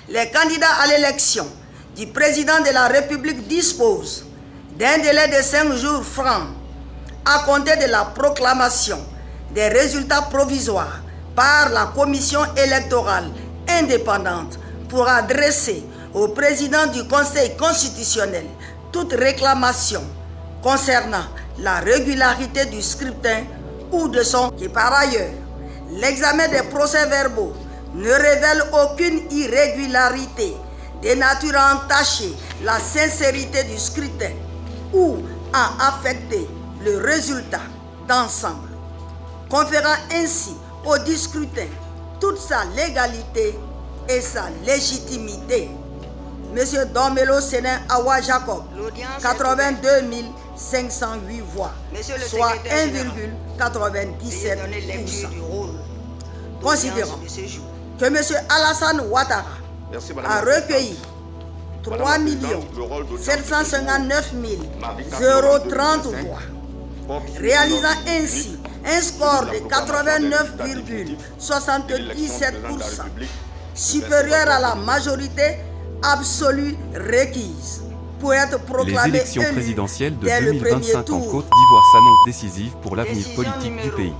Les candidats à l'élection du président de la République disposent d'un délai de 5 jours francs à compter de la proclamation des résultats provisoires par la commission électorale indépendante pour adresser au président du Conseil constitutionnel toute réclamation concernant la régularité du scrutin ou de son... Et par ailleurs, l'examen des procès-verbaux ne révèle aucune irrégularité de nature à entacher la sincérité du scrutin ou à affecter le résultat d'ensemble, conférant ainsi au scrutin toute sa légalité et sa légitimité. Monsieur Domelo Sénin Awa Jacob, 82 508 voix, soit 1,97%. Considérant que monsieur Alassane Ouattara a recueilli 3 759 030 voix, réalisant ainsi un score de 89,77%, supérieur à la majorité absolue requise pour être proclamé. Les élections présidentielles de 2025 en Côte d'Ivoire s'annoncent décisives pour l'avenir politique du pays.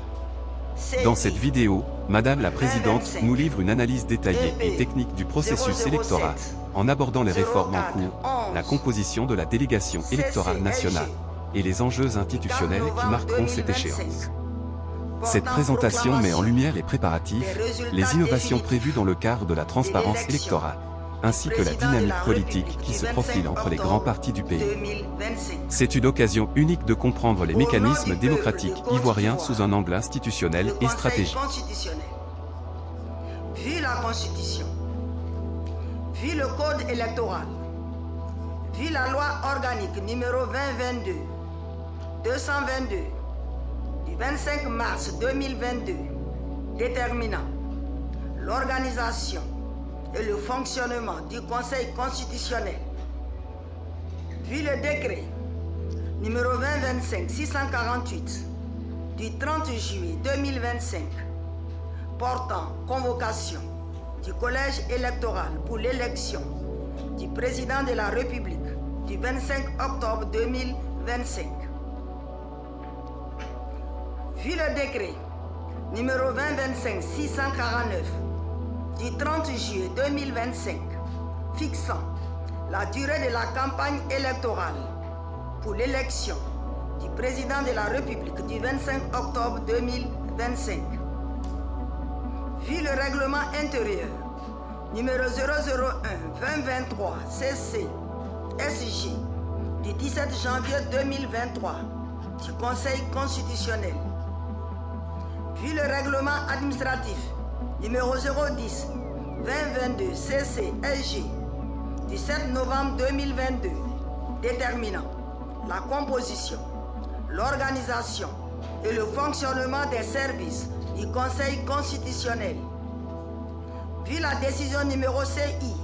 Dans cette vidéo, Madame la Présidente nous livre une analyse détaillée et technique du processus électoral, en abordant les réformes en cours, la composition de la délégation électorale nationale et les enjeux institutionnels qui marqueront cette échéance. Cette présentation met en lumière les préparatifs, les innovations prévues dans le cadre de la transparence électorale, ainsi que la dynamique politique qui se profile entre les grands partis du pays. C'est une occasion unique de comprendre les mécanismes démocratiques ivoiriens sous un angle institutionnel et stratégique. Vu la Constitution, vu le Code électoral, vu la loi organique numéro 2022-222 du 25 mars 2022 déterminant l'organisation et le fonctionnement du Conseil constitutionnel, vu le décret numéro 2025-648 du 30 juillet 2025 portant convocation du collège électoral pour l'élection du président de la République du 25 octobre 2025, vu le décret numéro 2025-649 du 30 juillet 2025 fixant la durée de la campagne électorale pour l'élection du président de la République du 25 octobre 2025, vu le règlement intérieur numéro 001-2023 CC SG du 17 janvier 2023 du Conseil constitutionnel, vu le règlement administratif numéro 010-2022 CC SG du 7 novembre 2022 déterminant la composition, l'organisation et le fonctionnement des services du Conseil constitutionnel, vu la décision numéro CI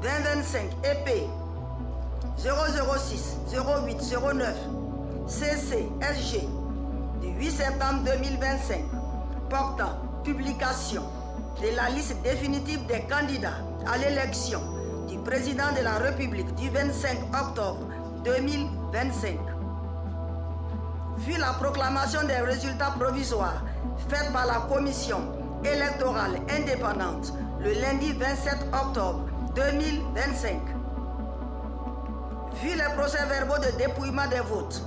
2025 EP 006-08-09 CC SG du 8 septembre 2025 portant publication de la liste définitive des candidats à l'élection du président de la République du 25 octobre 2025. Vu la proclamation des résultats provisoires faite par la commission électorale indépendante le lundi 27 octobre 2025. Vu les procès-verbaux de dépouillement des votes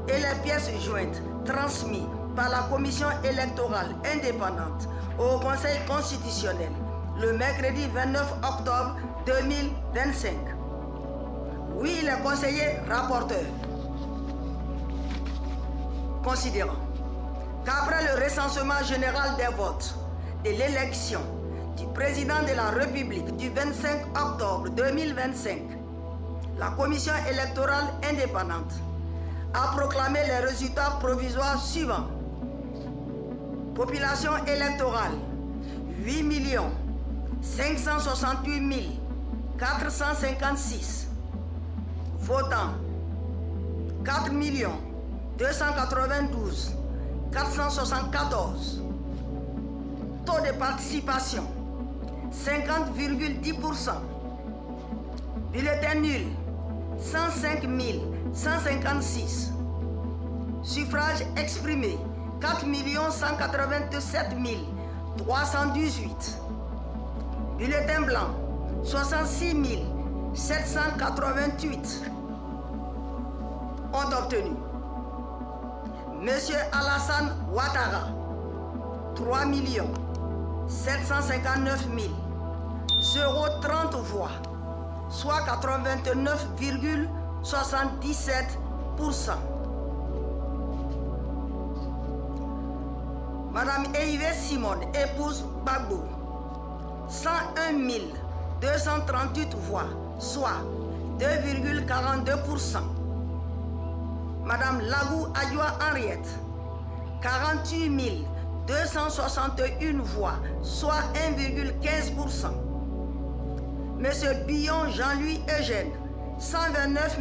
et les pièces jointes transmis par la commission électorale indépendante au Conseil constitutionnel le mercredi 29 octobre 2025. Oui, les conseillers rapporteurs, considérant qu'après le recensement général des votes de l'élection du président de la République du 25 octobre 2025, la commission électorale indépendante a proclamé les résultats provisoires suivants. Population électorale 8 568 456. Votants 4 292 474. Taux de participation 50,10%. Bulletin nul, 105 156. Suffrage exprimé, 4 187 318. Bulletin blanc, 66 788 ont obtenu. Monsieur Alassane Ouattara, 3 759 030 voix, soit 89,77%. Madame Eyve Simone, épouse Gbagbo, 101 238 voix, soit 2,42%. Madame Lagou Adjoua Henriette, 48 261 voix, soit 1,15%. Monsieur Billon Jean-Louis Eugène, 129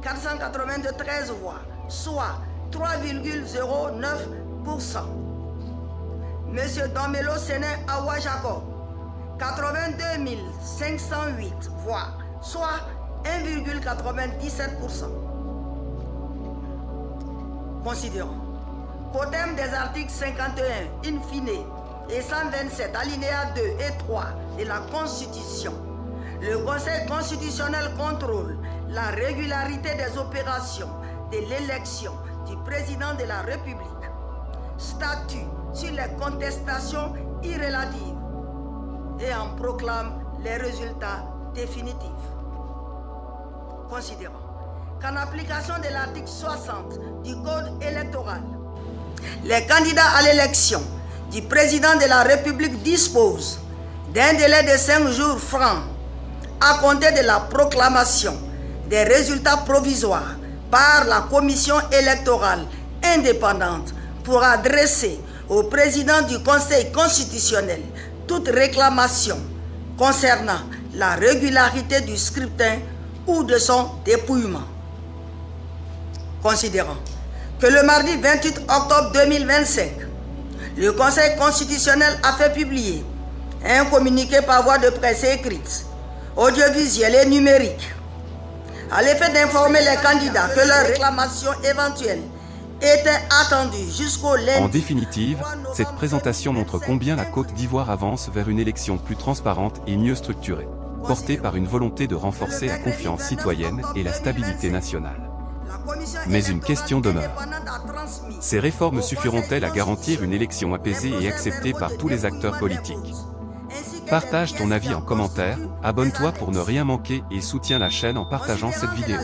493 voix, soit 3,09%. Monsieur Domelo Séné Awa Jacob, 82 508 voix, soit 1,97%. Considérons qu'au terme des articles 51, in fine, et 127, alinéas 2 et 3 de la Constitution, le Conseil constitutionnel contrôle la régularité des opérations de l'élection du président de la République, statue sur les contestations irrélatives et en proclame les résultats définitifs. Considérons qu'en application de l'article 60 du Code électoral, les candidats à l'élection du président de la République disposent d'un délai de 5 jours francs à compter de la proclamation des résultats provisoires par la Commission électorale indépendante pour adresser au président du Conseil constitutionnel toute réclamation concernant la régularité du scrutin ou de son dépouillement. Considérant que le mardi 28 octobre 2025, le Conseil constitutionnel a fait publier un communiqué par voie de presse écrite, audiovisuelle et numérique, à l'effet d'informer les candidats que leurs réclamations éventuelles étaient attendues jusqu'au lundi. En définitive, cette présentation montre combien la Côte d'Ivoire avance vers une élection plus transparente et mieux structurée, portée par une volonté de renforcer la confiance citoyenne et la stabilité nationale. Mais une question demeure. Ces réformes suffiront-elles à garantir une élection apaisée et acceptée par tous les acteurs politiques? Partage ton avis en commentaire, abonne-toi pour ne rien manquer et soutiens la chaîne en partageant cette vidéo.